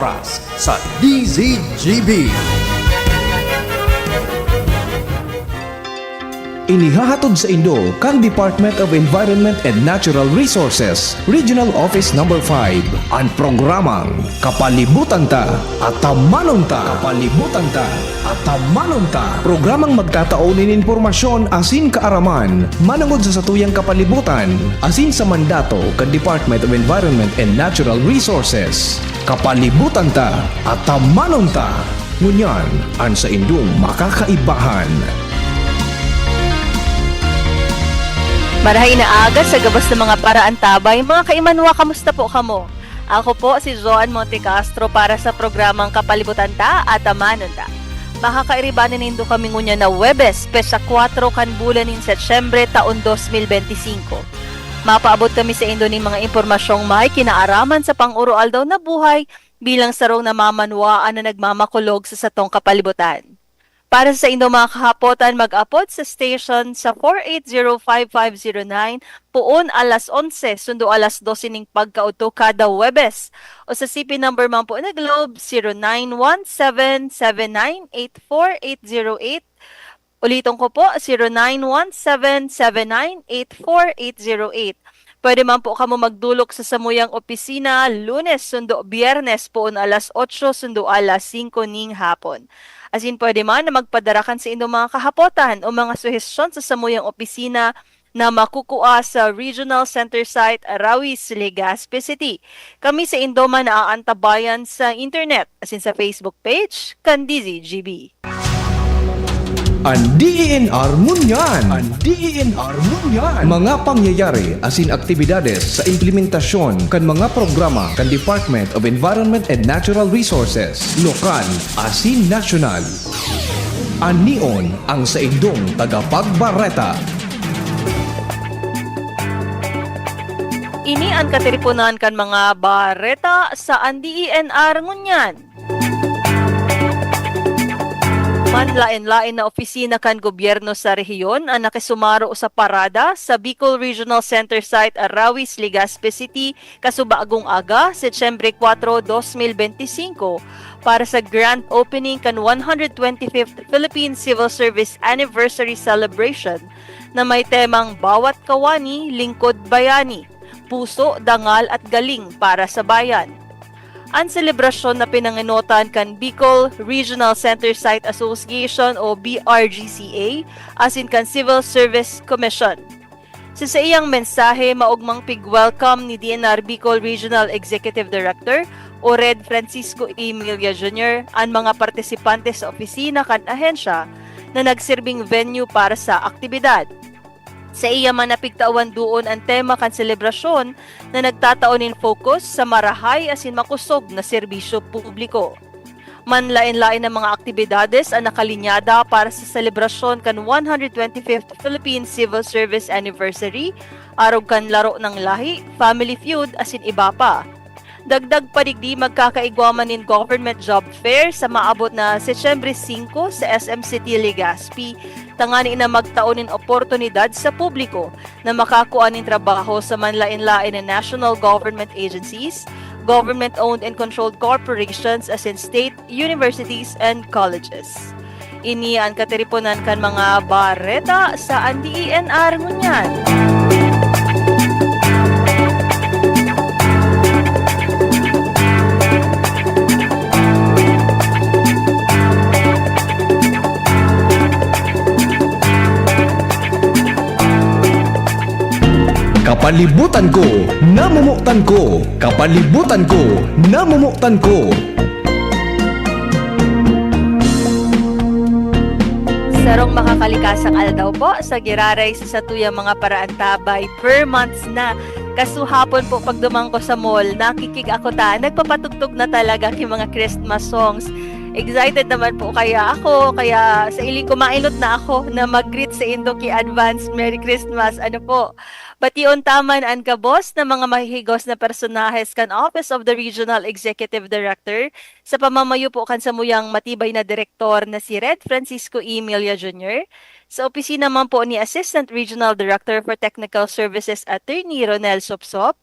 oras sa DZGB. Inihahatod sa Indo kang Department of Environment and Natural Resources, Regional Office No. 5, ang programang Kapalibutan Ta at Tamanon Ta. Kapalibutan Ta at Tamanon Ta. Programang magtataunin impormasyon asin kaaraman, manungod sa satuyang kapalibutan, asin sa mandato kang Department of Environment and Natural Resources. Kapalibutan Ta at Tamanon Ta. Ngunyan, ang sa Indong makakaibahan. Marahay na aga sa gabas ng mga paraan tabay. Mga kaimanwa, kamusta po kamo? Ako po si Joan Montecastro para sa programang Kapalibutan Ta at Tamanon Ta. Makakairibanin nindo kami ngunya na Webes, pesa 4 kan bulan in Setyembre taon 2025. Mapaabot kami sa Indo ng mga impormasyong may kinaaraman sa pang-urual daw na buhay bilang sarong namamanwaan na nagmamakulog sa satong kapalibutan. Para sa Indo mga kahapotan, mag-apod sa station sa 4805509 puon alas 11 sundo alas 12 ning pagkauto kada Webes o sa CP number man po na Globe 091779848808. Ulitin ko po 091779848808. Pwede man po kamo magdulok sa samuyang opisina Lunes sundo Biyernes poon alas 8 sundo alas 5 ning hapon. Asin pwede man na magpadarakan sa inyong mga kahapotan o mga suhestyon sa samuyang opisina na makukuha sa Regional Center Site Arawis, Legazpi City. Kami sa Indoma na aantabayan sa internet asin sa Facebook page Kandizi GB. Ang DENR Munyan. Ang DENR Munyan. Mga pangyayari asin aktibidades sa implementasyon kan mga programa kan Department of Environment and Natural Resources, lokal asin nasyonal. Anion ang sa Indong tagapagbareta. Ini ang katiripunan kan mga bareta sa DENR Ngunyan. Manlain-lain na opisina kan gobyerno sa rehiyon ang nakisumaro sa parada sa Bicol Regional Center Site Arawis, Legazpi City kasubagong aga, Setyembre 4, 2025 para sa grand opening kan 125th Philippine Civil Service Anniversary Celebration na may temang Bawat Kawani, Lingkod Bayani, Puso, Dangal at Galing para sa Bayan. Ang selebrasyon na pinanginotan kan Bicol Regional Center Site Association o BRGCA asin kan Civil Service Commission. Sa iyang mensahe, maugmang pig-welcome ni DENR Bicol Regional Executive Director o Red Francisco Emilia Jr. ang mga partisipante sa opisina kan ahensya na nagsirbing venue para sa aktibidad. Sa iya man napigtawan doon ang tema kan selebrasyon na nagtataonin focus sa marahay asin makusog na serbisyo publiko. Manlain-lain ng mga aktibidades ang nakalinyada para sa selebrasyon kan 125th Philippine Civil Service Anniversary, arog kan laro ng lahi, family feud asin iba pa. Dagdag padigdi magkakaigwaman in government job fair sa maabot na Setyembre 5 sa SM City Legazpi, tangani na magtaonin oportunidad sa publiko na makakuha ng trabaho sa manlain-lain na national government agencies, government-owned and controlled corporations as in state, universities, and colleges. Ini ang katiripunan kan mga bareta sa DENR Ngunyan. Kapalibutan ko, namumuktan ko. Kapalibutan ko, namumuktan ko. Sarong makakalikasang aldaw po sa giraray sa satuyang mga paraan tabay per months na. Kasuhapon po pag dumang ko sa mall, nakikig ako nagpapatugtog na talaga yung mga Christmas songs. Excited naman po kaya ako, kaya sa iling ko mainot na ako na mag-greet sa Indo ki advance Merry Christmas. Ano po? Bation taman ang kabos na mga mahihigos na personahes kan Office of the Regional Executive Director sa pamamayo po kan samuyang matibay na direktor na si Red Francisco Emilia Jr. Sa opisina man po ni Assistant Regional Director for Technical Services Attorney Ronel Sopsop,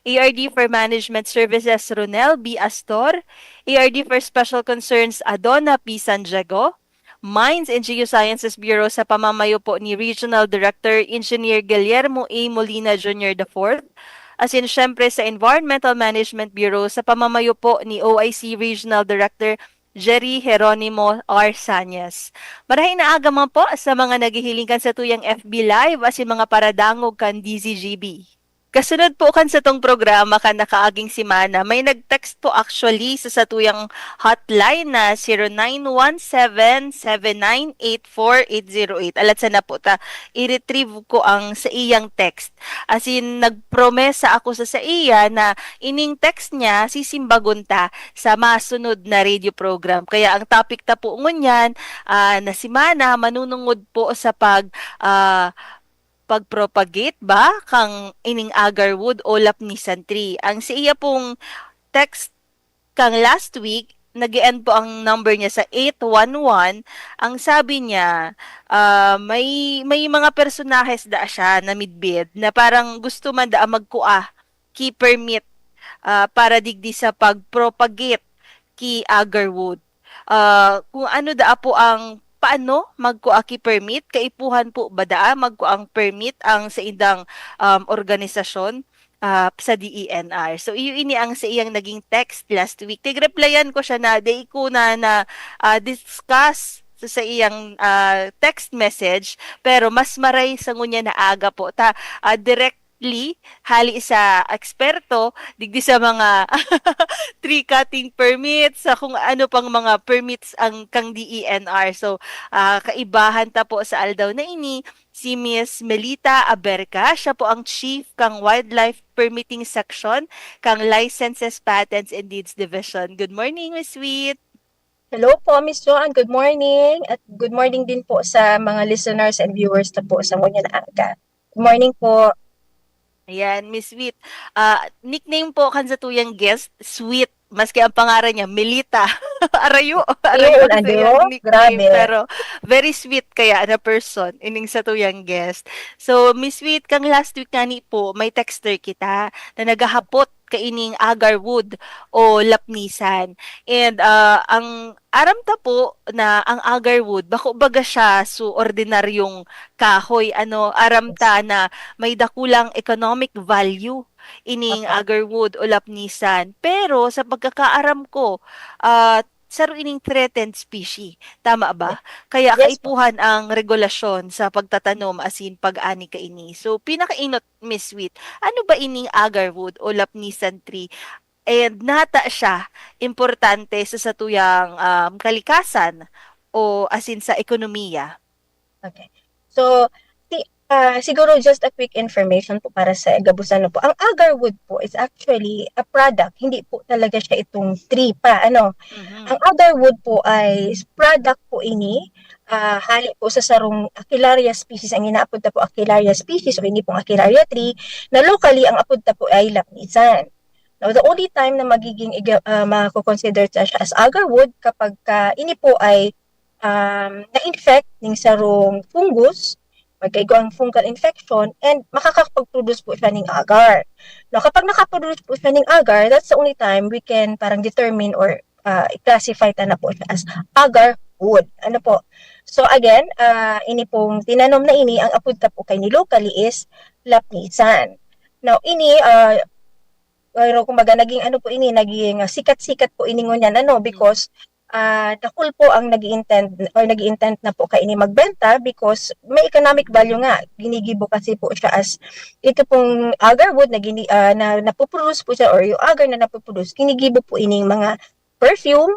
ARD for Management Services Ronel B. Astor, ARD for Special Concerns Adona P. Sanjago, Mines and Geosciences Bureau sa pamamayo po ni Regional Director Engineer Guillermo A. Molina Jr. IV, as in syempre sa Environmental Management Bureau sa pamamayo po ni OIC Regional Director Jerry Jeronimo R. Sanyas. Marahing naaga man po sa mga naghihiling kan sa tuyang FB Live as in mga paradangog kan DZGB. Kasunod po kan sa tong programa kan nakaaging simana, may nag-text po actually sa satuyang hotline na 0917-7984808. Alat sa na po ta, i-retrieve ko ang sa iyang text. As in, nagpromesa ako sa iya na ining text niya sisimbagon ta sa masunod na radio program. Kaya ang topic ta po ngunyan na simana manunungod po sa pagpropagate ba kang ining agarwood o lapnisan tree. Ang sa iya pong text kang last week, nag-end po ang number niya sa 811. Ang sabi niya, may mga personahes da siya na midbid na parang gusto man da magkuha key permit para digdi sa pagpropagate ki agarwood. Kung ano da po ang paano magkuaki permit, kaipuhan po ba da magkuang permit ang sa indang organisasyon sa DENR. So, iyo ini ang sa iyang naging text last week. Tig-replyan ko siya na, day ko na discuss sa iyang text message, pero mas maray sa ngunya na aga po. Directly, hali sa eksperto, digdi sa mga tree cutting permits, sa kung ano pang mga permits ang kang DENR. So, kaibahan ta po sa aldaw na ini, si Miss Melita Aberca, siya po ang Chief kang Wildlife Permitting Section, kang Licenses, Patents, and Deeds Division. Good morning, Miss Sweet! Hello po, Miss Joanne. Good morning. At good morning din po sa mga listeners and viewers na po sa Ngunya na Aga. Good morning po. Ayan, Miss Sweet. Nickname po kan sa tuyang guest, Sweet. Maski ang pangalan niya, Melita. Arayo. Arayo Yun, sa ano? iyang nickname. Grabe. Pero very sweet kaya na person ining sa tuyang guest. So, Miss Sweet, kang last week kani po, may texter kita na nagahapot kaining agarwood o lapnisan. And ang aram ta po na ang agarwood, bako baga siya so ordinaryong kahoy. Aram ta na may dakulang economic value ining agarwood o lapnisan. Pero sa pagkakaaram ko, saro ining threatened species. Tama ba? Kaya Yes, kaipuhan ang regulasyon sa pagtatanom asin pag-ani ka ini. So, pinakainot, Miss Sweet, ano ba ining agarwood o lapnisan tree? And nata siya importante sa satuyang kalikasan o asin sa ekonomiya. Okay. So, siguro just a quick information po para sa gabusan po. Ang agarwood po is actually a product. Hindi po talaga siya itong tree pa. Ang agarwood po ay product po ini. Hali po sa sarong Aquilaria species. Ang inaapod na po Aquilaria species o hindi pong Aquilaria tree na locally ang apod na po ay lapnisan. Now, the only time na magiging mako-consider siya as agarwood kapag ini po ay na-infect ng sarong fungus, magkaigawang fungal infection, and makakapag-produce po siya ng agar. Now, kapag nakaproduce po siya ng agar, that's the only time we can parang determine or i-classify na po siya as agar wood. So again, ini pong tinanom na ini, ang apod po kay ni locally is lapnisan. Now, ini, pero kumbaga naging naging sikat-sikat po ini ngunyan because dakul po ang nag-i-intend na po kaini magbenta because may economic value nga. Ginigibo kasi po siya as ito pong agarwood na napoproduce po siya or yung agar na napoproduce, ginigibo po ining mga perfume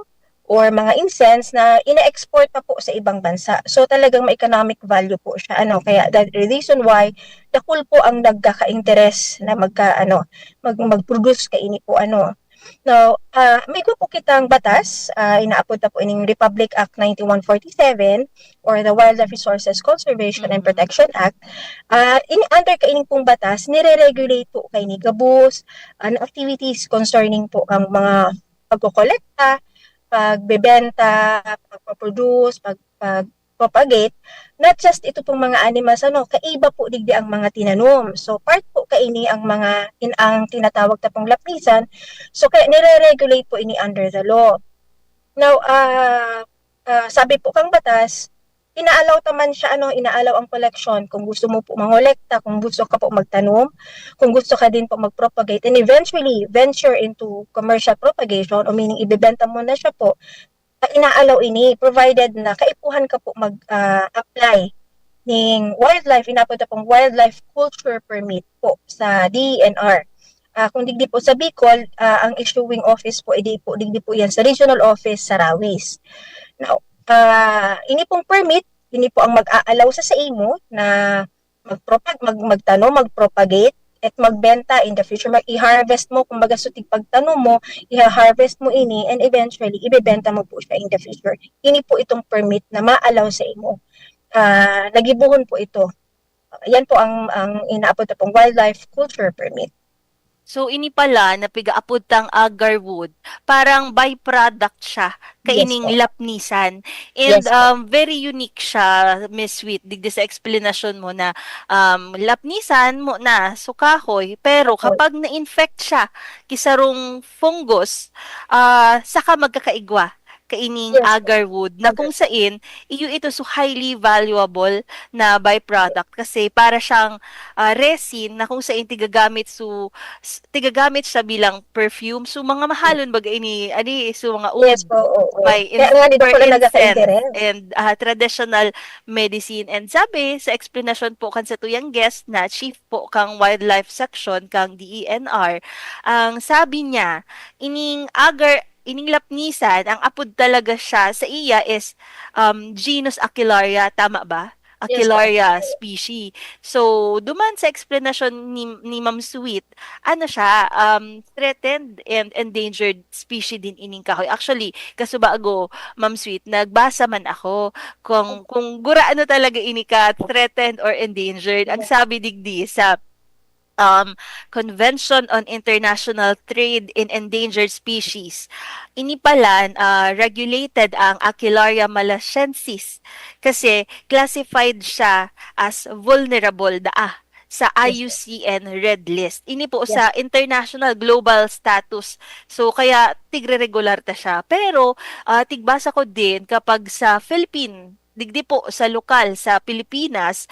or mga incense na ina-export pa po sa ibang bansa. So talagang may economic value po siya. Kaya the reason why dakul po ang nagkaka-interest na mag-produce kaini po Now, may po kitang batas, inaapod na po ining Republic Act 9147 or the Wildlife Resources Conservation and Protection Act. Under kaining pong batas, nire-regulate po kay ni gabos, activities concerning po ang mga pagkokolekta, pagbebenta, pagproduce, mag-propagate, not just ito pong mga animals, kaiba po digdi ang mga tinanom. So, part po kaini ang mga ang tinatawag na pong lapnisan. So, kaya nire-regulate po ini under the law. Now, sabi po kang batas, inaalaw naman siya, inaalaw ang collection kung gusto mo po mangolekta, kung gusto ka po magtanom, kung gusto ka din po mag-propagate, and eventually venture into commercial propagation, o meaning ibebenta mo na siya po, inaalaw ini, provided na kaipuhan ka po mag-apply ng wildlife, inapunta pong wildlife culture permit po sa DENR. Kung digdi po sa Bicol, ang issuing office po, digdi po yan sa regional office sa Rawis. Now, ini pong permit, ini po ang mag-aalaw sa imo na magtanong, mag-propagate, at magbenta in the future. I-harvest mo, kumbaga sutig pagtanong mo, i-harvest mo ini, and eventually, ibebenta mo po siya in the future. Ini po itong permit na ma-allow sa imo. Nagibuhon po ito. Yan po ang inaapod na pong wildlife culture permit. So, ini pala, napigaapod tang agarwood, parang byproduct siya, kaining lapnisan. And very unique siya, Miss Sweet, digdi sa explanation mo na lapnisan mo na sukahoy, pero kapag na-infect siya, kisarong fungus, saka magkakaigwa kaining agarwood na kung saan iyo ito so highly valuable na byproduct kasi para siyang resin na kung saan tigagamit siya bilang perfume, so mga mahalon baga ini so mga oud by incense and traditional medicine. And sabi sa explanation po kan sa tuyang guest na chief po kang wildlife section kang DENR, ang sabi niya ining ining lapnisan, ang apod talaga siya sa iya is genus Aquilaria, tama ba? Aquilaria species. So, duman sa explanation ni Ma'am Sweet, ano siya, threatened and endangered species din ining kahoy. Actually, kasubago, Ma'am Sweet, nagbasa man ako kung gura ano talaga ini ka, threatened or endangered. Ang sabi digdi sa Convention on International Trade in Endangered Species. Ini pala, regulated ang Aquilaria malaysiensis kasi classified siya as vulnerable sa IUCN Red List. Ini po sa international global status. So, kaya tigre-regular ta siya. Pero, tigbasa ko din kapag sa Philippine digdi po sa lokal sa Pilipinas,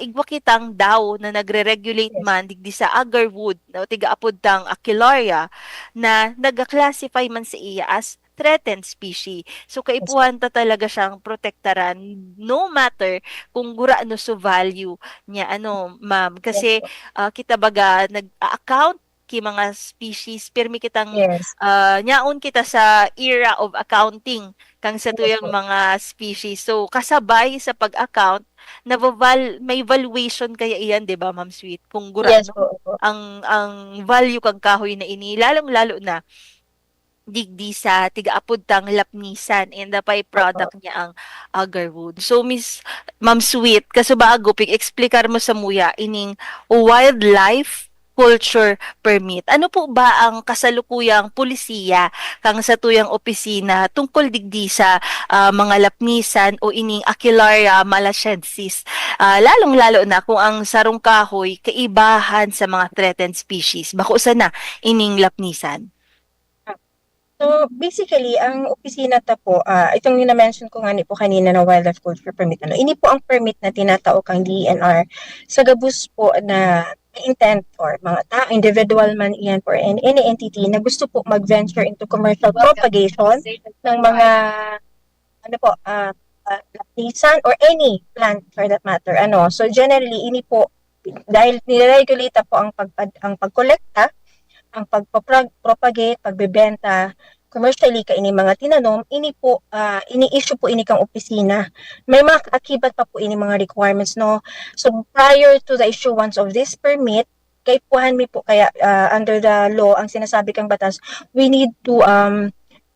igwa kitang daw na nagre-regulate man digdi sa agarwood na tigaapod tang Aquilaria na nag-classify man sa iya as threatened species. So kaipuhan ta talaga siyang protektaran no matter kung gura ano so value niya ma'am kasi kita baga nag-account ki mga species pirmi kitang nyaon kita sa era of accounting kang sa tuyang mga species. So kasabay sa pag-account may valuation kaya iyan, 'di ba, Ma'am Sweet? Kung gura ang value kang kahoy na ini lalong-lalo na digdi sa tigaapod tang lapnisan and the byproduct niya ang agarwood. So Miss Ma'am Sweet, kasubago pig-explikar mo sa muya ining wildlife culture permit. Ano po ba ang kasalukuyang pulisiya kang sa tuyang opisina tungkol digdi sa mga lapnisan o ining Aquilaria malaysiensis? Lalong-lalo na kung ang sarong kahoy kaibahan sa mga threatened species. Bako sana ining lapnisan. So, basically, ang opisina po, itong na-mention ko nga po kanina na wildlife culture permit, ini po ang permit na tinatao kang DENR sa gabus po na intent or mga tao, individual man iyan or any entity na gusto po mag-venture into commercial propagation ng mga lapnisan or any plant for that matter. So generally, ini po, dahil nireregulate po ang pagkolekta, ang pagpropagate, pagbebenta, commercially ini mga tinanom, ini po, ini-issue po ini kang opisina. May mga akibat pa po ini mga requirements, no? So, prior to the issuance of this permit, kaipuhan mi po, kaya under the law, ang sinasabi kang batas, we need to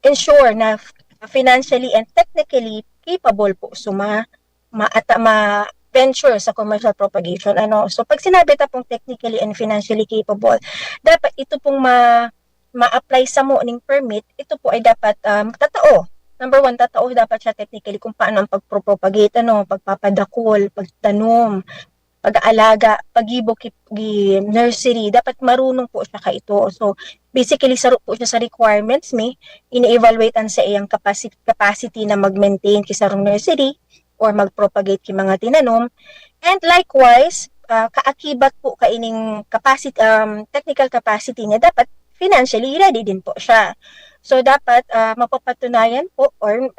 ensure na financially and technically capable po venture sa commercial propagation. So, pag sinabi ta pong technically and financially capable, dapat ito pong ma-apply sa mo ning permit, ito po ay dapat tatao number one, tatao dapat siya technically kung paano ang pagpropagate, pagpapadakol, pagtanom, pag-aalaga, pagibo, nursery, dapat marunong po siya kaito. So, basically, saro po siya sa requirements ini-evaluatean sa iyang capacity na mag-maintain kisarong nursery or mag-propagate ki mga tinanom. And likewise, kaakibat po kaining capacity, technical capacity niya, dapat financially ready din po siya. So, dapat mapapatunayan po or,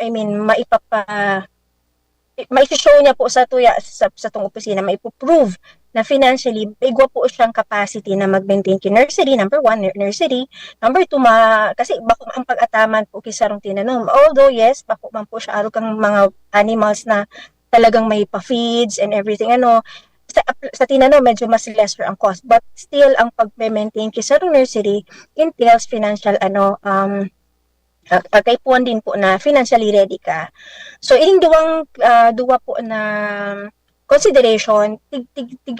mai-show niya po sa tuya sa tong opisina, maipo-prove na financially igwa po siyang capacity na mag-maintain ki nursery, number one, nursery, number two, kasi bako ang pag-ataman po kisarong tinanom. Although yes, bako man po siya aro kang mga animals na talagang may pa-feeds and everything, sa tinanom medyo mas lesser ang cost, but still ang pag-maintain kisarong nursery entails financial pagkaipuan din po na financially ready ka. So, ining duwa po na consideration,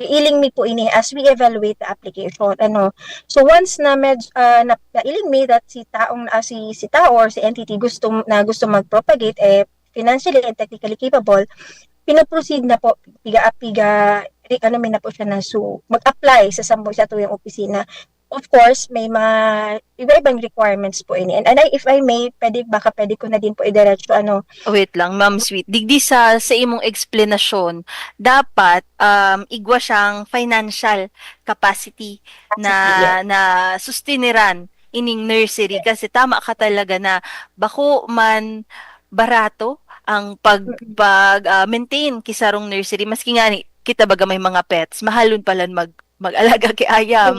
iling mi po ini as we evaluate the application. So, once na iling mi that si tao or si entity gusto mag-propagate, financially and technically capable, pinoproceed na po, na po siya na mag-apply sa tuyong opisina. Of course, may mga iba-ibang requirements po ini. And if I may, pwede ko na din po idiretso Wait lang, Ma'am Sweet. Digdi sa imong explanation, dapat igwa siyang financial capacity na sustiniran ining nursery, kasi tama ka talaga na bako man barato ang maintain kisarong nursery, maski nga kita baga may mga pets, mahalon pala mag-alaga kay ayam.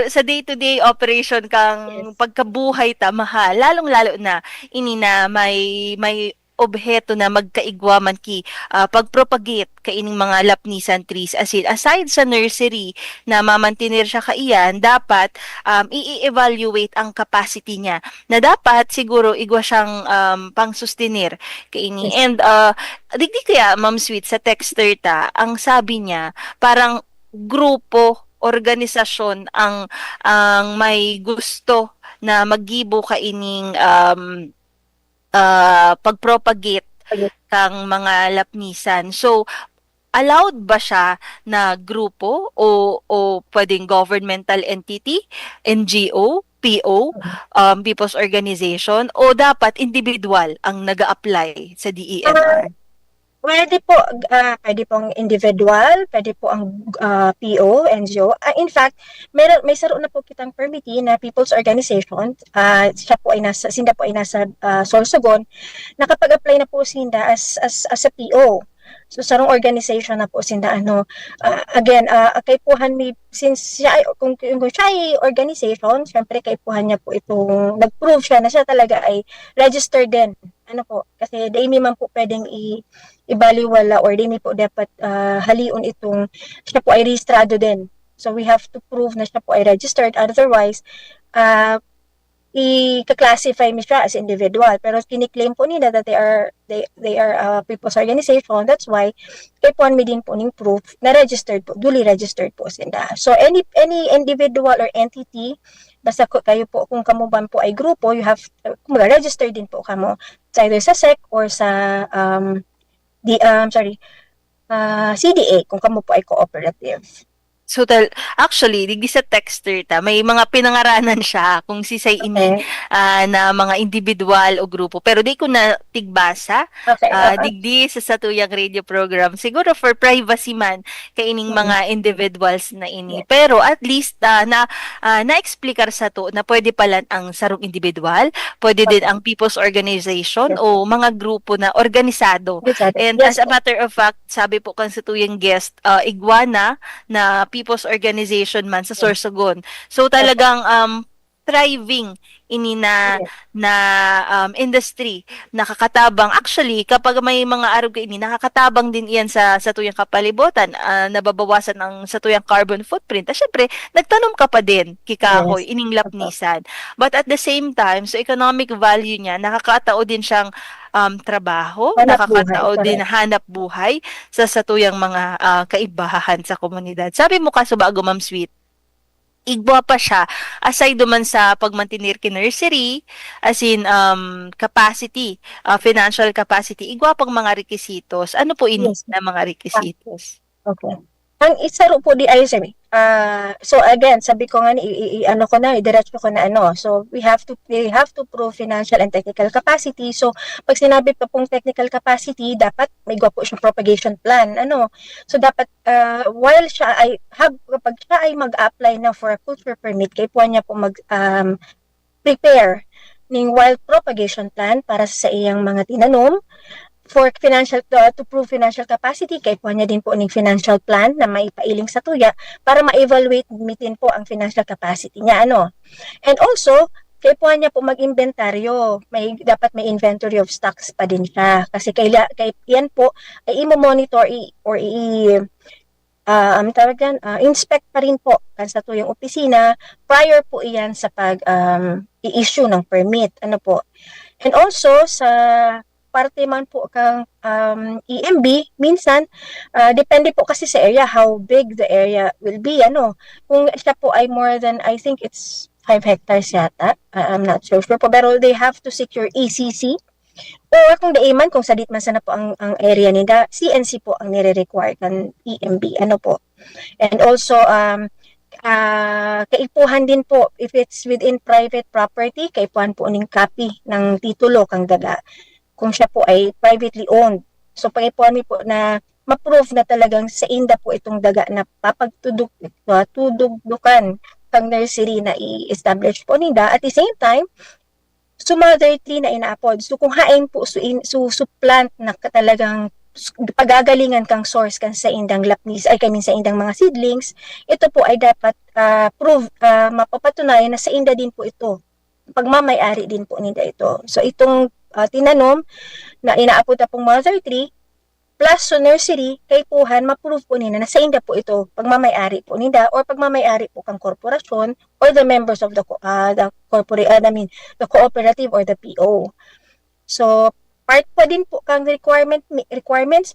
Sa day-to-day operation kang pagkabuhay ta mahal, lalong-lalo na ini na may obheto na magkaigwaman ki pagpropagate kaining mga lapnisan trees, aside sa nursery na mamantinir siya kaiyan, dapat i-evaluate ang capacity niya na dapat siguro igwa siyang pang-sustinir kaini. And digdi kaya, Ma'am Sweet, sa texter ta, ang sabi niya parang grupo, organisasyon ang may gusto na maggibo kaining pagpropagate kang mga lapnisan. So, allowed ba siya na grupo o pwedeng governmental entity, NGO, PO, people's organization, o dapat individual ang nag-a-apply sa DENR? Pwede pong individual, pwede po ang PO, NGO. In fact, may saro na po kitang permittee na people's organization. Sinda po ay nasa Sorsogon, nakapag-apply na po sinda as a PO. So, sarong organization na po sinda again, kaipuhan since kung siya ay organization, syempre kaipuhan niya po itong nag-prove siya na siya talaga ay registered din. Kasi di mi man po pwedeng ibaliwala or di mi po dapat haliun itong siya po ay rehistrado din. So we have to prove na siya po ay registered, otherwise i-classify mi siya as individual. Pero kiniklaim po nila that they are a people's organization. That's why kaipuan mi din po ning proof na duly registered po sila. So any individual or entity, basta kayo po, kung kamo man po ay grupo, you have register din po kamo either sa SEC or sa CDA kung kamo po ay cooperative. So, actually, digdi sa texter ta, may mga pinangaranan siya kung sisay ini na mga individual o grupo. Pero di ko na tigbasa, digdi sa satuyang radio program. Siguro for privacy man, kaining mga individuals na ini. Pero at least, na-explikar sa to na pwede pala ang sarong individual, pwede din ang people's organization o mga grupo na organisado. And as a matter of fact, sabi po kan sa tuyang guest, Iguana na people's organization man sa Sorsogon. So talagang thriving ini na industry, nakakatabang. Actually, kapag may mga araw ini, nakakatabang din iyan sa tuyang kapalibutan, nababawasan ang sa tuyang carbon footprint. Syempre, nagtanom ka pa din kikahoy, ining lapnisan. But at the same time, so economic value niya, nakakatao din siyang trabaho, nakakatao din hanap buhay sa tuyang mga kaibahan sa komunidad. Sabi mo kaso bago, Ma'am Sweet? igwa pa siya aside duman sa pagmantenir ki nursery as in capacity, financial capacity, igwa pang mga requisitos. Ano po ini Yes. na mga requisitos? Okay. Ang isa ro po di ay sabi. So again, sabi ko nga ano ko na, diretso ko na ano. So we have to prove financial and technical capacity. So pag sinabi pa pong technical capacity, dapat may gwapo siyang propagation plan. Ano? So dapat while siya ay kapag siya ay mag-apply na for a culture permit, kay po niya po prepare ning wild propagation plan para sa iyang mga tinanom for financial to prove financial capacity. Kay po niya din po ning financial plan na maipailing sa tuya para ma-evaluate mitin po ang financial capacity niya, ano. And also kay po niya po mag-inventaryo, dapat may inventory of stocks pa din siya kasi kay yan po ay imo-monitor tawag yan, inspect pa rin po kan sa tuyong opisina prior po iyan sa pag i-issue ng permit, ano po. And also sa parte man po kang EMB, minsan depende po kasi sa area how big the area will be, ano. Kung siya po ay more than, I think it's 5 hectares yata, I'm not so sure po, pero they have to secure ECC. Or kung daiman, kung sadit man sana po ang area nila, CNC po ang nire-require kan EMB, ano po. And also kaipuhan din po if it's within private property, kaipuhan po ning copy ng titulo kang daga kung siya po ay privately owned. So pag-ipuan mi po na ma-prove na talagang sa inda po itong daga na tudugdukan kang nursery na i-establish po nila. At the same time, mother tree na inaapod. So kung hain po plant na talagang pagagalingan kang source kan sa indang lapnis ay kanin sa indang mga seedlings, ito po ay dapat mapapatunayan na sa inda din po ito. Pagmamay-ari din po nila ito. So itong tinanom na inaapod na pong mother tree plus so nursery, kay puhan, ma-prove po nila na sa inda po ito, pagmamay-ari po nila or pagmamay-ari po kang korporasyon or the members of the the cooperative or the PO. So part po din po kang requirements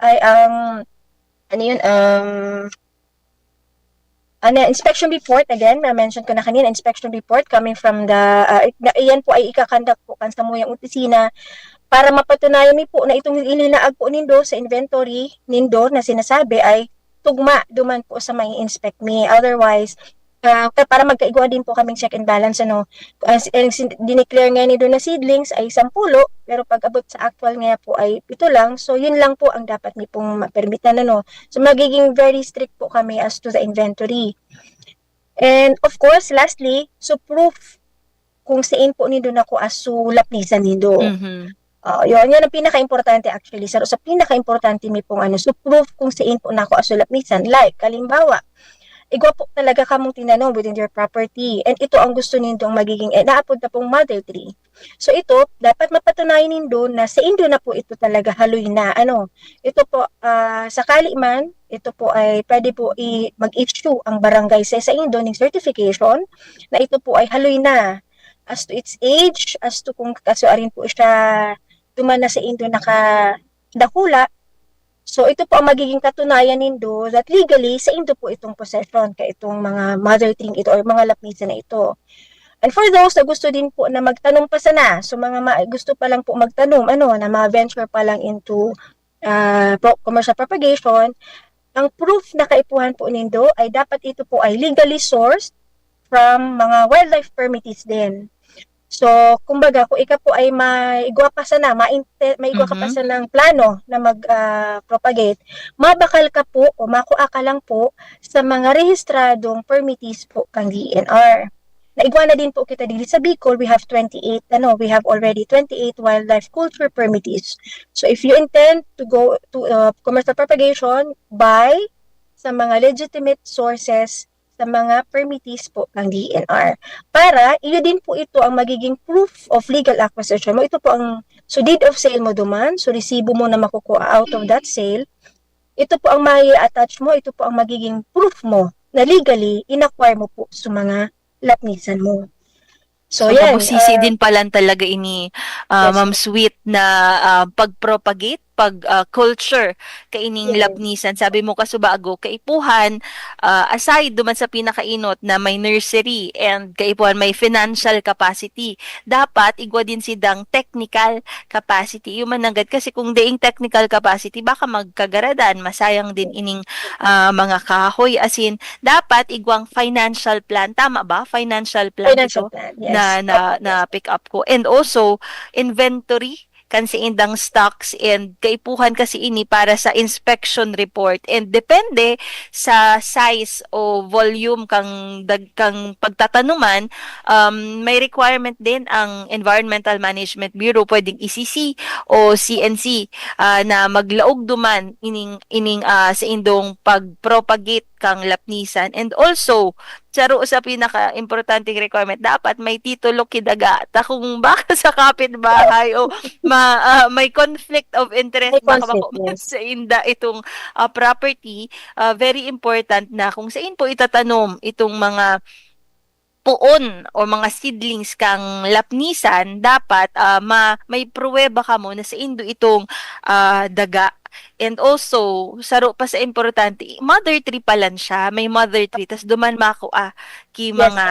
ay ang inspection report. Again, na-mention ko na kanina, inspection report coming from the iyan po ay ikakandak po kan sa muyang opisina para mapatunayan mi po na itong ilinaag po nindo sa inventory nindo na sinasabi ay tugma duman po sa may inspect me. Otherwise, para magkaigwa din po kaming check and balance, ano. Dineclare nga nido na seedlings ay 10, pero pag abot sa actual nga po ay 7 lang. So yun lang po ang dapat mi pong mapermitan, ano. So magiging very strict po kami as to the inventory. And of course, lastly, so proof kung saan po nido na ko as sulap ni sa nido. Yun ang pinaka-importante actually. Sa pinaka-importante mi pong so proof kung saan po nako asulap minsan. Like, kalimbawa, igwa po talaga kamong tinanong within your property. And ito ang gusto nindong magiging, naapod na pong mother tree. So ito, dapat mapatunayan nindo na sa indo na po ito talaga haloy na. Ito po, sakali man, ito po ay pwede po mag-issue ang barangay sa indo ng certification na ito po ay haloy na. As to its age, as to kung kasuarin po siya duman na sa indo nakadakula. So ito po ang magiging katunayan nindo that legally sa indo po itong possession kay itong mga mother tree ito or mga lapisa na ito. And for those na gusto din po na magtanong pa sana, so mga gusto pa lang po magtanong, na ma-venture pa lang into commercial propagation, ang proof na kaipuhan po nindo ay dapat ito po ay legally sourced from mga wildlife permittees din. So, kumbaga, kung ikaw po ay maigwa pa sana, maigwa ka pa sana ng plano na mag-propagate, mabakal ka po o makuha ka lang po sa mga rehistradong permittees po kang DNR. Naigwa na din po kita dito sa Bicol, we have we have already 28 wildlife culture permittees. So, if you intend to go to commercial propagation, buy sa mga legitimate sources sa mga permittees po ng DNR. Para, iyo din po ito ang magiging proof of legal acquisition mo. Ito po ang, so deed of sale mo duman, so resibo mo na makukuha out of that sale. Ito po ang mai-attach mo, ito po ang magiging proof mo na legally in-acquire mo po sa mga lapnisan mo. So yan. Mabusisi din pala talaga ini, Yes. Ma'am Sweet, na pag-propagate pag culture kaining Yes. lapnisan. Sabi mo kasubago kaipuhan, aside duman sa pinakainot na may nursery and kaipuhan may financial capacity, dapat igwa din sidang technical capacity. Yung mananggad kasi kung deing technical capacity baka magkagaradan, masayang din ining mga kahoy, as in dapat igwang financial plan, tama ba? Financial plan Financial ito plan, na yes. na na pick up ko. And also inventory kansi indang stocks, and kaipuhan kasi ini para sa inspection report, and depende sa size o volume kang pagtatanuman, may requirement din ang Environmental Management Bureau, pwedeng ECC o CNC, na maglaog duman ining sa indong pagpropagate kang lapnisan. And also saro sa pinaka-importanting requirement, dapat may titulo kidaga. Ta kung baka sa kapitbahay o may conflict of interest, May baka conflict, makomment yes. sa inda itong property, very important na kung saan po itatanom itong mga puon o mga seedlings kang lapnisan, dapat may pruweba ka mo na sa indo itong daga. And also, saro pa sa importante, mother tree pa lang siya, may mother tree, tas duman mako ki Yes, mga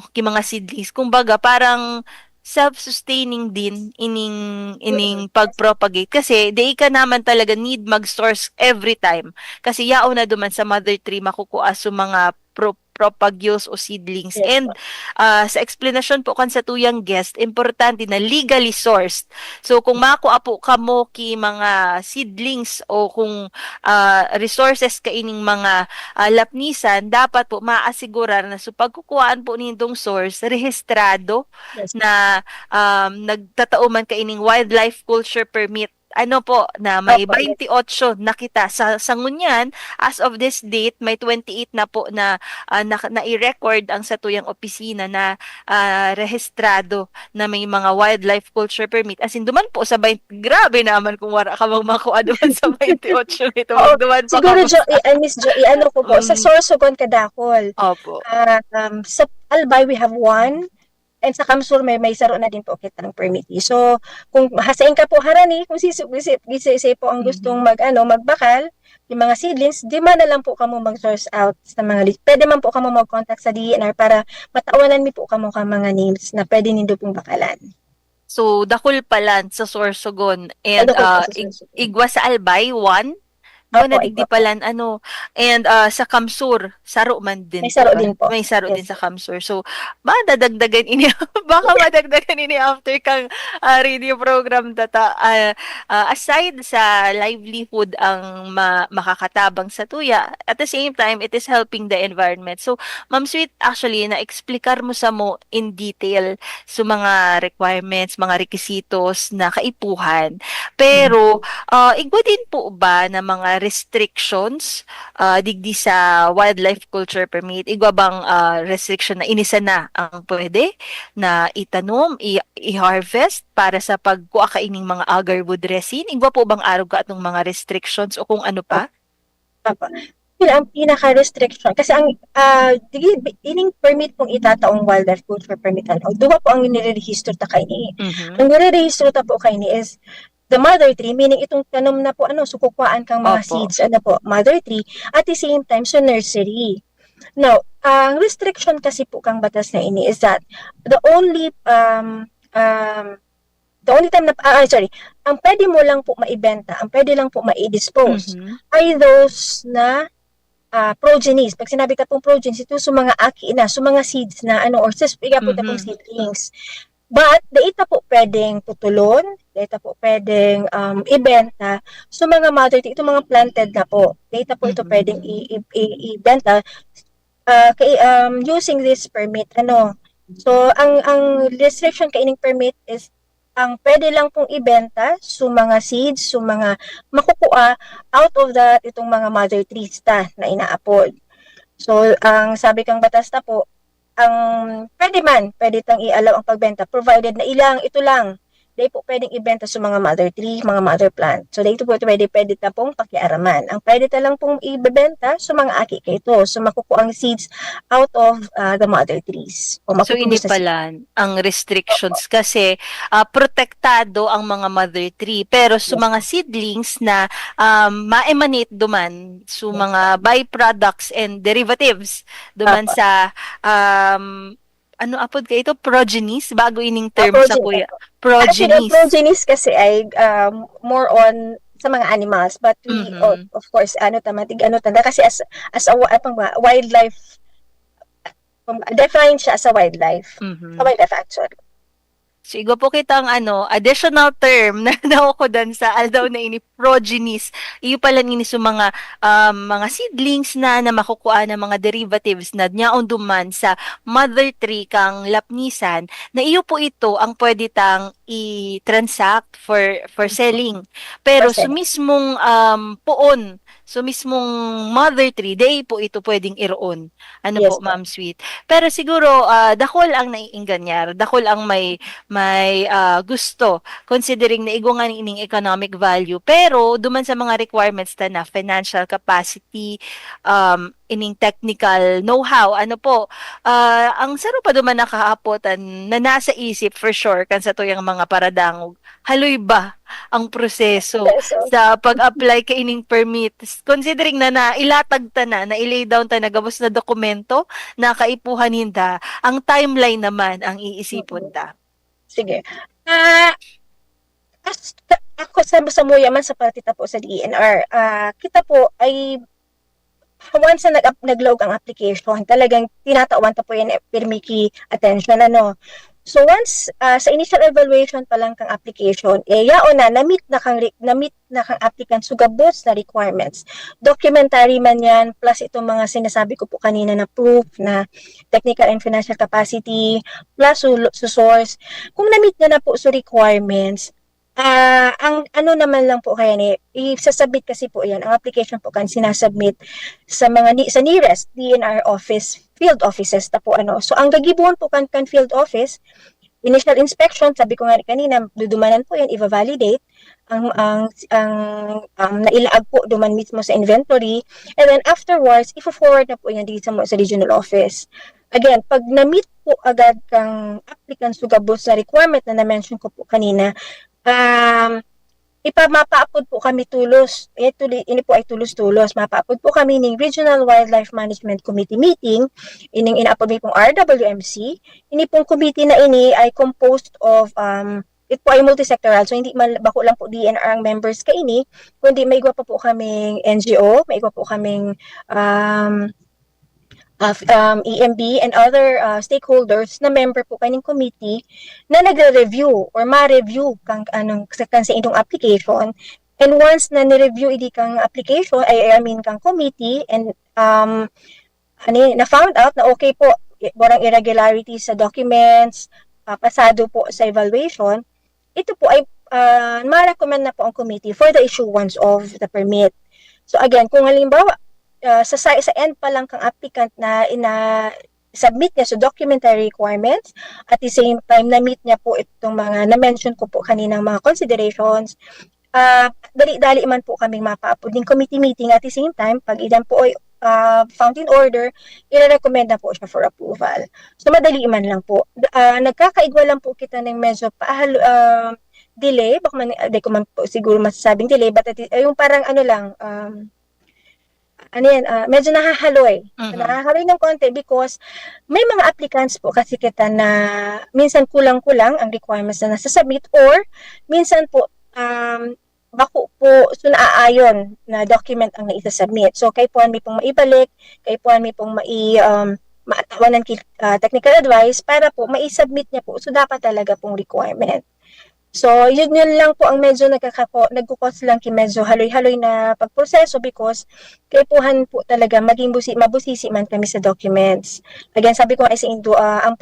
ki mga seedlings. Kumbaga parang self-sustaining din ining pag-propagate, kasi di ka naman talaga need mag-source every time, kasi yao na duman sa mother tree makukuha sa mga propagules o seedlings. yes po. And sa explanation po kan sa tuyang guest, importante na legally sourced. So kung makuha po kamo ki mga seedlings o kung resources kaining mga lapnisan, dapat po maasigurar na so pagkukuhaan po nindong source rehistrado, Yes. na nagtatauman kaining wildlife culture permit, ano po, na may Opo, yes. 28 na kita sa ngunyan. As of this date, may 28 na po na i-record ang satuyang opisina na rehistrado na may mga wildlife culture permit. As in, duman po sa 20, grabe naman kung wala ka makuha duman sa 28 nito. Oo, Duman pa siguro ka. Miss Jo, ano ko po, sa Sorsogon Kadakol. Opo. Sa Albay we have one, and sa Kamsur may saro na din po kitang permittee. So kung hasain ka po harani, kung sisi po ang gustong magbakal, yung mga seedlings, di man na lang po kamo mag-source out sa mga list. Pwede man po kamo mag-contact sa DNR para matawanan mi po kamo ka mga names na pwede nindo pong bakalan. So, dakul palan sa Sorsogon, and Ano po po sa Sorsogon? igwa sa Albay, one. Opo, Nadigdi igwa po. palan, and sa Kamsur, saro man din May saro ba? din po. May saro Yes. din sa Kamsur. So, madadagdagan ini, baka madagdagan ini after kang radio program data. Aside sa livelihood ang makakatabang sa tuya, at the same time, it is helping the environment. So, Ma'am Sweet, actually, na-explicar mo sa mo in detail sa mga requirements, mga requisitos na kaipuhan. Pero, igwa din po ba na mga restrictions digdi sa wildlife culture permit? Igwa bang restriction na inisa na ang pwede na itanom, i-harvest para sa pagkuha kaining mga agarwood resin? Igwa po bang araw ka atong mga restrictions o kung ano pa? Papa. Yun ang pinaka-restriction. Kasi ang ining permit pong itataong wildlife culture permit, duha po ang nire-register ta kay ni. Ang nire-register ta po kay ni is the mother tree, meaning itong tanom na po sukukwaan kang mga Opo. seeds, mother tree, at the same time so nursery. Now, ang restriction kasi po kang batas na ini is that the only time na ang pwede mo lang po maibenta, ang pwede lang po mai-dispose ay those na progenies. Pag sinabi ka pong progenies, ito sa mga aki na, sa mga seeds na or iga po pong seedlings. But, daita po pwedeng putulon, daita po pwedeng ibenta. So, mga mother tree, ito mga planted na po. Daita po ito pwedeng ibenta using this permit. So, ang restriction kaining permit is ang pwede lang pong ibenta sa mga seeds, sa mga makukuha out of that itong mga mother trees na inaapod. So, ang sabi kang batas na po, ang pwede tang i-allow ang pagbenta provided na ito lang Di po pwedeng ibenta sa mga mother tree, mga mother plant. So dito po pwede na pong pakiaraman. Ang pwede na lang pong ibebenta sa mga aki kayo. So makukuha ang seeds out of the mother trees. O So ini matutubos na seeds. pala ang restrictions kasi protektado ang mga mother tree pero sa Yes, mga seedlings na ma-emanate duman so yes. mga byproducts and derivatives duman Apo. sa ano apod ka ito progenies bago ining term sa Progeny. kuya Actually, ang progenies. progenies kasi ay more on sa mga animals, but we Mhm. of course tanda kasi as a wildlife, define siya as a wildlife. A Mhm. wildlife actually. Sigo po kitang additional term na nakukudan sa aldaw na ini progenies. Iyo pala ini sa mga seedlings na makukuha ng mga derivatives na nyaon duman sa mother tree kang lapnisan na iyo po ito ang pwede tang i-transact for selling. Pero sa Percent. mismong puon, so mismong mother tree, day po ito pwedeng iroon. Ano Yes po, po. Ma'am Sweet? Pero siguro, dakol ang naiingganyar, dakol ang may gusto considering na igungan ining economic value pero duman sa mga requirements ta na financial capacity ining technical know-how ano po ang saro pa duman nakaapotan na nasa isip for sure kan sa tuyang mga paradangog haloy ba ang proseso So, sa pag-apply kay ining permit considering na ilatag ta na ilay down ta na gabos na dokumento na kaipuhan hinda ang timeline naman ang iisipon ta. sige. Ah, as, ako sa Muyaman sa partita po sa DENR, kita po ay once na nag-log ang application, talagang tinatawan ta po yan permiki attention So once sa initial evaluation pa lang kang application, yao na-meet na kang applicant sugabos na requirements. Documentary man yan plus itong mga sinasabi ko po kanina na proof na technical and financial capacity plus su source. Kung na-meet na po sa requirements, ang ano naman lang po kaya ni i-submit kasi po yan, ang application po kan sinasubmit sa sa nearest DNR office, field offices ta po So ang gagibon po kan field office, initial inspection, sabi ko nga kanina, dudumanan po yan, i-validate ang nailaag po duman mismo sa inventory, and then afterwards, i-forward na po yan dito sa regional office. Again, pag na-meet po agad kang applicant sugabos sa requirement na na-mention ko po kanina, mapaapod po kami tulos. Ini po ay tulos-tulos. Mapaapod po kami ng Regional Wildlife Management Committee meeting. Ining inaapod mi pong RWMC. Ini pong committee na ini ay composed of it po ay multisectoral. So hindi man bako lang po DNR ang members ka ini, kundi may igwa pa po kaming NGO, may igwa po kaming EMB and other stakeholders na member po kaning committee na nagre-review or ma-review kang sa inyong application, and once na ni-review idi kang application I mean kang committee and na found out na okay po borang irregularities sa documents, pasado po sa evaluation, ito po ay ma-recommend na po ang committee for the issuance of the permit. So again, kung halimbawa sa end pa lang kang applicant na submit niya sa documentary requirements, at the same time na-meet niya po itong mga na-mention ko po kaninang mga considerations, dali-dali man po kaming mapa-upload ng committee meeting. At the same time, pag ilan po ay found in order, i-recommend na po siya for approval. So madali man lang po. Nagkakaigwa lang po kita ng medyo delay, baka man, di ko man po siguro masasabing delay, but yung parang medyo nahahaloy. Mhm. Nahahaloy ng konti because may mga applicants po kasi kita na minsan kulang-kulang ang requirements na nasasubmit, or minsan po bako po so naaayon na document ang naisasubmit. So kay po mi pong maibalik, kay po mi pong maatawanan technical advice para po maisubmit niya po. So dapat talaga pong requirement. So, yun lang po ang medyo nagkukos lang medyo haloy-haloy na pagproseso because kaipuhan po talaga maging mabusisi man kami sa documents. Again, sabi ko ay sa Indo, ang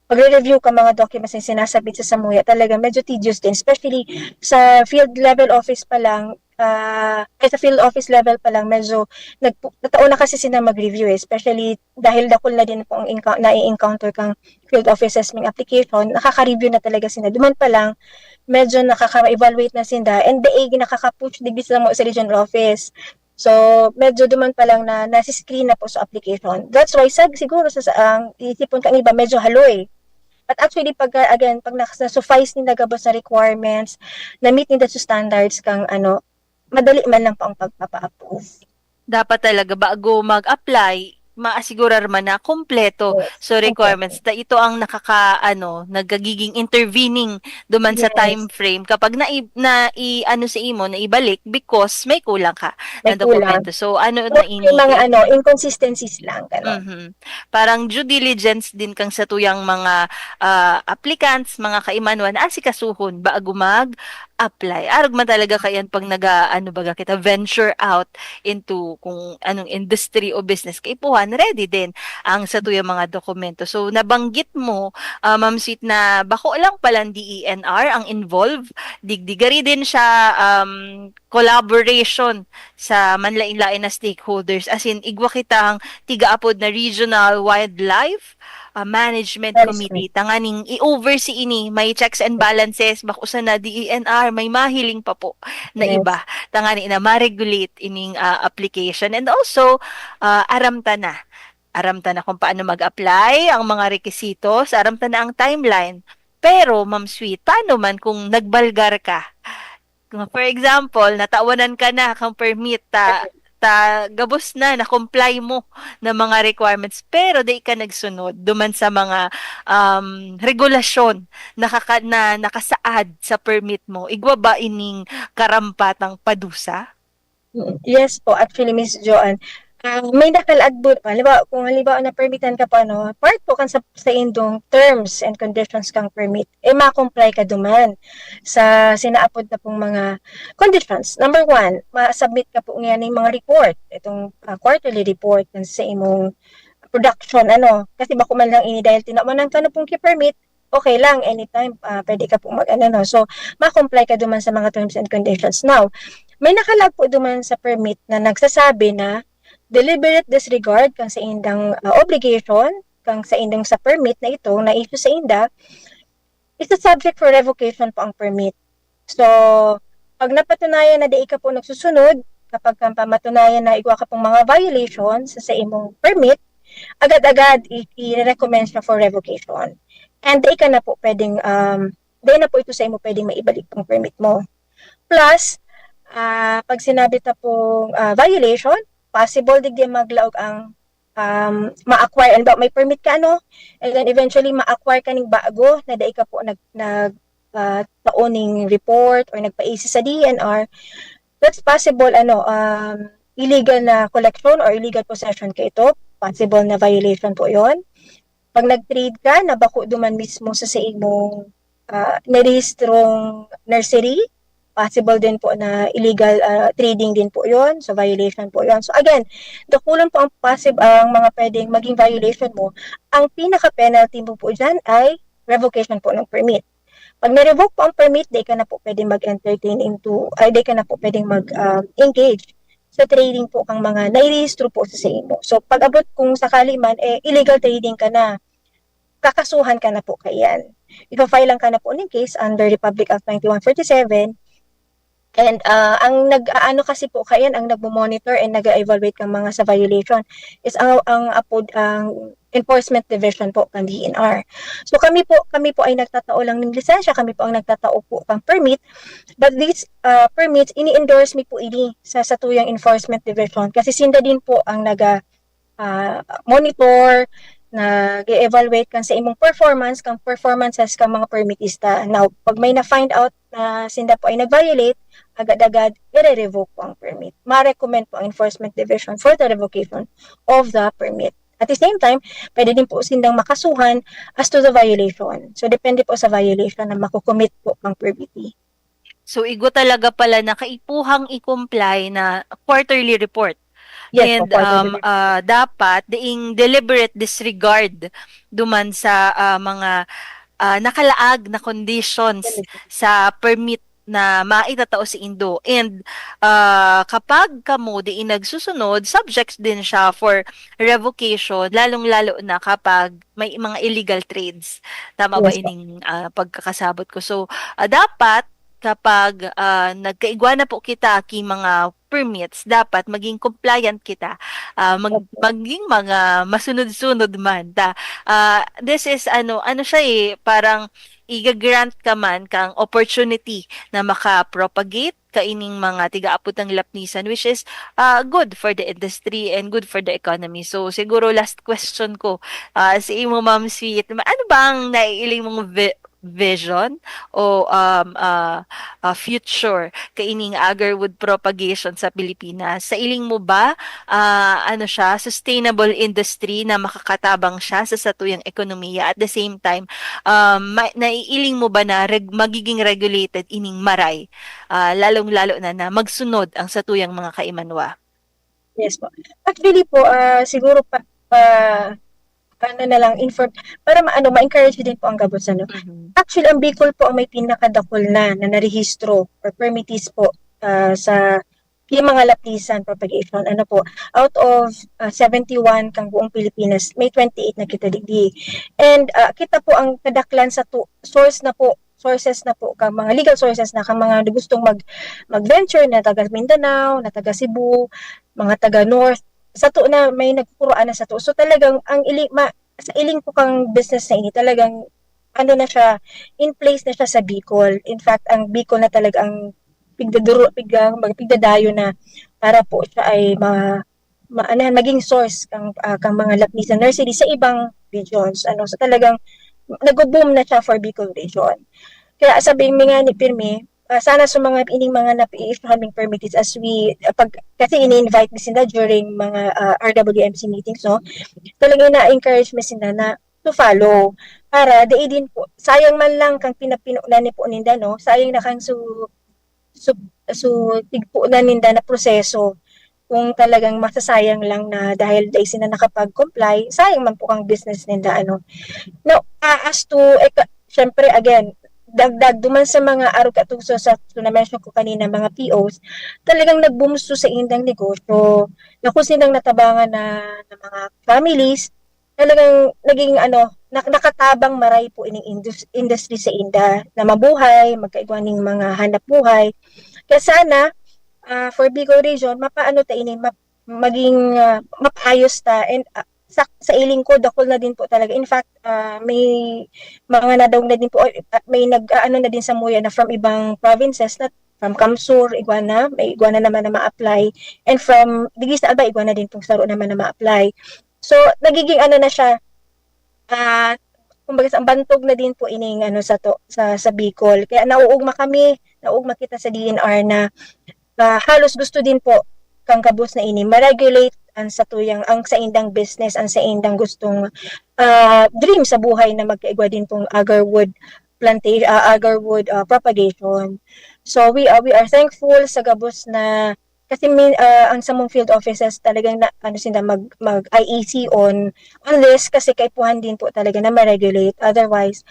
pagre-review ka mga documents na sinasabit sa Samuya, talaga medyo tedious din, especially sa field level office pa lang, sa field office level pa lang, medyo nataon na kasi sila mag-review especially dahil dakol na din po ang nai-encounter kang field office assessment application, nakaka-review na talaga sila. Duman pa lang, medyo nakaka-evaluate na sila and daig nakaka-push digdi sila mo sa regional office. So, medyo duman pa lang na nasi-screen na po sa application. That's why siguro sa ang isipon kang iba medyo haloy. But actually, pag na-suffice ni nagabos sa requirements, na-meet nila sa standards kang madali man lang po ang pagpapa-approve. Dapat talaga bago mag-apply, maasigurar man na kompleto Yes. so requirements na ito ang nagagiging intervening duman sa Yes. time frame kapag sa imo na ibalik because may kulang ka May na dokumento. So May mga inconsistencies lang, gano'n. Mhm. Parang due diligence din kang sa tuyang mga applicants, mga kaimanuan, asikasuhon bago mag-apply. Arog man talaga kayan pag baga kita venture out into kung anong industry o business kaipuhan, ready din ang sa tuyang mga dokumento. So nabanggit mo, Ma'am Sweet, na bako lang palang DENR ang involved. Digdigari din siya collaboration sa manlain-lain na stakeholders. As in, igwa kitang tiga-apod na Regional Wildlife Management Committee. Tanganing i-oversee ini, may checks and balances, bako sa na DENR, may mahiling pa po na Yes. iba. Tanganing na ma-regulate ining application. And also, aramta na kung paano mag-apply, ang mga requisitos, aramta na ang timeline. Pero, Ma'am Sweet, paano man kung nagbalgar ka? For example, natawanan ka na kang permit, gabos na comply mo ng mga requirements, pero di ka nagsunod duman sa mga regulasyon na nakasaad sa permit mo. Igwa ba ining karampatang padusa? Yes po, actually, Miss Joanne. May nakalagbo, kung halimbawa na permitan ka pa, part po kan sa indong terms and conditions kang permit, ma-comply ka duman sa sinaapod na pong mga conditions. Number 1, ma-submit ka po ngayon ng mga report, itong quarterly report sa imong production, kasi bako man lang ini dahil tinamanan ka na pong ki-permit, okay lang, anytime, pwede ka po so, ma-comply ka duman sa mga terms and conditions. Now, may nakalag po duman sa permit na nagsasabi na deliberate disregard kang sa indang obligation, kang sa indang sa permit na ito, na issue sa inda, is a subject for revocation po ang permit. So, pag napatunayan na di ka po nagsusunod, kapag matunayan na igwa ka pong mga violations sa imong permit, agad-agad i-recommend siya for revocation. And di ka na po pwedeng, di na po ito sa imo pwedeng maibalik pong permit mo. Plus, pag sinabi ta pong violation, possible digdi maglaog ang ma-acquire, and may permit ka and then eventually ma-acquire ka ning bago na dai ka po taoning report or nagpa-AC sa DNR. That's possible illegal na collection or illegal possession ka ito, possible na violation po yon. Pag nag-trade ka, nabako duman mismo sa imong narehistrong nursery, possible din po na illegal trading din po yon, so violation po yon. So again, dakulan po ang mga pwedeng maging violation mo. Ang pinaka-penalty mo po dyan ay revocation po ng permit. Pag na-revoke po ang permit, di ka na po pwedeng mag-entertain di ka na po pwedeng mag-engage sa trading po ang mga nairehistro po sa imo. So pag abot kung sakali man, illegal trading ka na, kakasuhan ka na po kayan. Ipa-file lang ka na po ng case under Republic Act 9147. And ang kasi po kayan, ang nagmo-monitor and nag-evaluate kang mga sa violation is ang enforcement division po ng DNR. So kami po ay nagtatao lang ng lisensya, kami po ang nagtatao po ng permit, but these permits ini-endorse mi po ini sa tuyang enforcement division kasi sinda din po ang monitor, nag-evaluate kan sa imong performances kang mga permitista. Now, pag may na-find out na sinda po ay nag-violate, agad-agad i-revoke po ang permit. Ma-recommend po ang enforcement division for the revocation of the permit. At the same time, pwede din po sindang makasuhan as to the violation. So, depende po sa violation na makukommit po ang permittee. So, igo talaga pala na kaipuhang i-comply na quarterly report. Yes, and dapat diing deliberate disregard duman sa mga nakalaag na conditions sa permit na maitatao si Indo. And kapag kamo di nagsusunod, subjects din siya for revocation, lalong-lalo na kapag may mga illegal trades. Tama ba Yes po. ining pagkakasabot ko? So, dapat kapag nagkaigwa na po kita ki mga permits, dapat maging compliant kita, maging mga masunod-sunod man. This is ano siya parang iga-grant ka man kang opportunity na maka-propagate kaining mga tiga-apod ng lapnisan, which is good for the industry and good for the economy. So siguro last question ko sa imo Ma'am Sweet, ano bang naiiling mong vision o future kaining agarwood propagation sa Pilipinas? Sa iling mo ba ano siya, sustainable industry na makakatabang siya sa satuyang ekonomiya, at the same time naiiling mo ba na magiging regulated ining maray, lalong-lalo na magsunod ang satuyang mga kaimanwa? Yes po. Actually po, siguro ano na lang, para ma-encourage din po ang gabos, ano. Mhm. Actually, ang Bicol po ang may pinakadakol na narehistro or permittees po sa yung mga lapisan propagation. Ano po, out of 71 kang buong Pilipinas, may 28 na kita digdi. And kita po ang kadaklan sa sources na po kang mga legal sources na kang mga gustong mag-venture na taga Mindanao, na taga Cebu, mga taga North, sa to na may nagkukuruan na sa to. So talagang sa iling po kang business na ini talagang ano na siya, in place na siya sa Bicol. In fact, ang Bicol na talaga ang pigdadayo na para po siya ay maging source kang mga lapnisan nursery sa ibang regions. Ano, so talagang nag-boom na siya for Bicol region. Kaya sabi nga ni Pirmi, sana sa mga ining mga na-issue kaming permits as kasi ini-invite mi sila during mga RWMC meetings, no? Talagang na-encourage mi sila na to follow para din po sayang man lang kang pinapinunan ni po ninda, no? Sayang na kang su, tigpo na ninda na proseso kung talagang masasayang lang na dahil dahil sila nakapag-comply, sayang man po kang business ninda, ano. Now, as to, syempre, again, dagdag duman sa mga arog katungso sa na-mention ko kanina, mga POs, talagang nagbumusto sa indang negosyo. Na kung silang natabangan na mga families, talagang naging nakatabang maray po ining industry sa inda na mabuhay, magkaigwaning mga hanap buhay. Kaya sana, for Bicol Region, mapaano ta ini, maging mapayos ta, and sa iling ko dakol na din po talaga. In fact, may mga nadawg na din po, may nag-ano na din sa Muya na from ibang provinces, na from Kamsur, Iguana, may Iguana naman na ma-apply, and from Digis na Alba, Iguana din pong Saro naman na ma-apply. So nagiging ano na siya, kumbaga ang bantog na din po ining sa Bicol. Kaya nauugma kita sa DNR na halos gusto din po kang kabus na ini ma-regulate ang sa indang business, ang sa indang gustong dream sa buhay na magkaigwa din pong agarwood propagation. So we are thankful sa gabos na kasi ang samong field offices talagang sila mag IEC on this, kasi kaipuhan din po talaga na ma-regulate. Otherwise,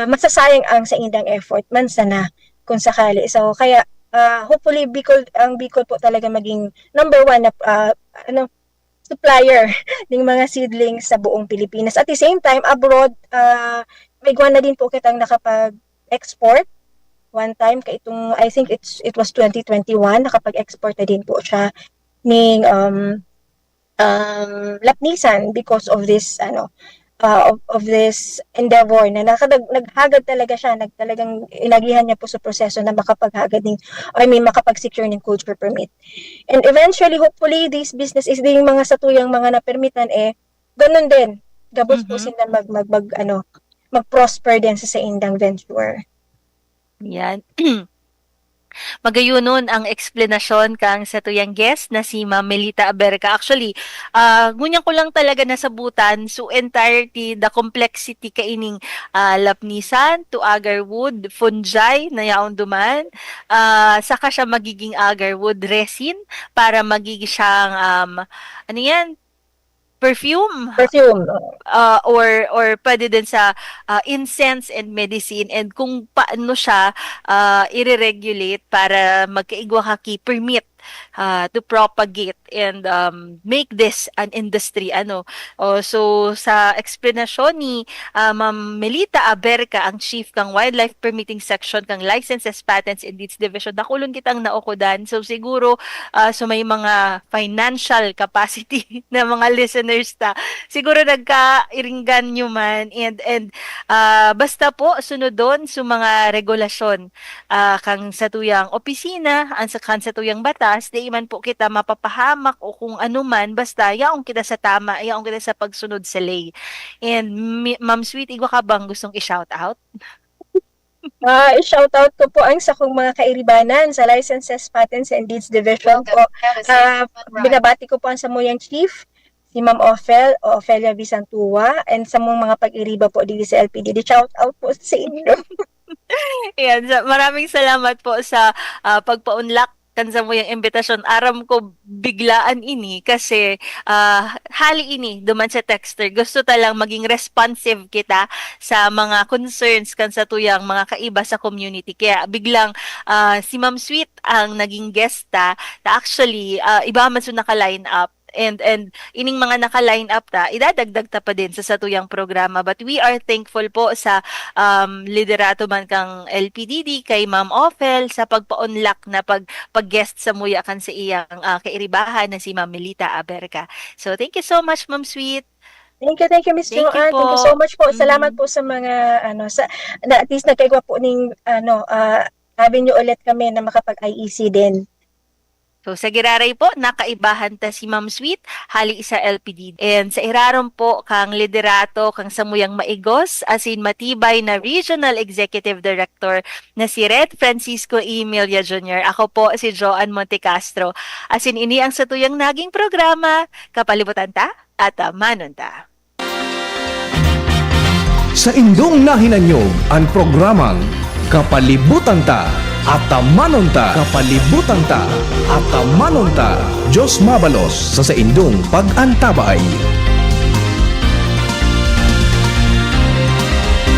masasayang ang sa indang effort man sana kung sakali. So kaya hopefully ang Bicol po talaga maging number one na supplier ng mga seedlings sa buong Pilipinas. At the same time, abroad, may na din po kitang nakapag-export one time I think it was 2021, nakapag-export na din po siya ng lapnisan because of this of this endeavor na naghagad talaga siya, talagang inagihan niya po sa proseso na makapag-secure ng culture permit. And eventually, hopefully, this business is din mga satuyang mga napermitan, ganun din. Gabos po sila mag-prosper din sa indang venture. Yan. Magayunon ang eksplanasyon kang sa tuyang guest na si Ma'am Melita Aberca. Actually, ngunyan ko lang talaga nasabutan so entirety, the complexity kaining lapnisan to agarwood, fungi na yaon duman, saka siya magiging agarwood resin para magiging siyang, ano yan, perfume, Perfume. or pwede din sa incense and medicine, and kung paano siya i-regulate para magkaigwahaki permit to propagate and make this an industry so sa explanation ni Ma'am Melita Aberca, ang chief kang Wildlife Permitting Section kang Licenses, Patents and Deeds Division, nakulon kitang naukudan. So siguro so may mga financial capacity na mga listeners siguro nagka-iringgan nyo man, and basta po sunod doon sa mga regulasyon kang sa tuyang opisina, kan sa tuyang batas, di man po kita mapapahamak o kung ano man, basta yaong kita sa tama, yaong kita sa pagsunod sa lay. And Ma'am Sweet, igwa ka bang gustong i-shout out? I-shout out ko po ang sa kong mga kairibanan sa Licenses, Patents and Deeds Division po. Binabati ko po ang samuyang chief, si Ma'am Ofelia Visantua, and sa mga pag-iriba po dito sa LPD. Shout out po sa inyo. Yan, maraming salamat po sa pagpaunlak kansa mo yung imbitasyon. Aram ko biglaan ini kasi hali ini duman sa texter. Gusto talang maging responsive kita sa mga concerns kansa tuyang mga kaiba sa community. Kaya biglang si Ma'am Sweet ang naging guest actually iba man so naka-line up. And ining mga naka-line up idadagdag ta pa din sa satuyang programa, but we are thankful po sa liderato man kang LPDD kay Ma'am Ophel sa pagpa-unlock na pag-guest sa muya kan sa iyang kairibahan na si Ma'am Melita Aberca. So thank you so much, Ma'am Sweet. Thank you, Miss Thank you Joanne. po. Thank you so much po. Salamat po sa mga at least nagkaigwa po ning avenue ulit kami na makapag-IEC din. So sa Giraray po, nakaibahan ta si Ma'am Sweet, hali isa LPD. And sa Irarom po, kang liderato, kang samuyang maigos, asin matibay na Regional Executive Director na si Red Francisco Emilia Jr. Ako po si Joanne Montecastro. Asin ini ang satuyang naging programa, kapalibutan ta at manon ta. Sa indong nahinanyog ang programang Kapalibutan Ta at Manon Ta. Kapalibutan Ta at Manon Ta. Diyos mabalos sa indong pag-antabay.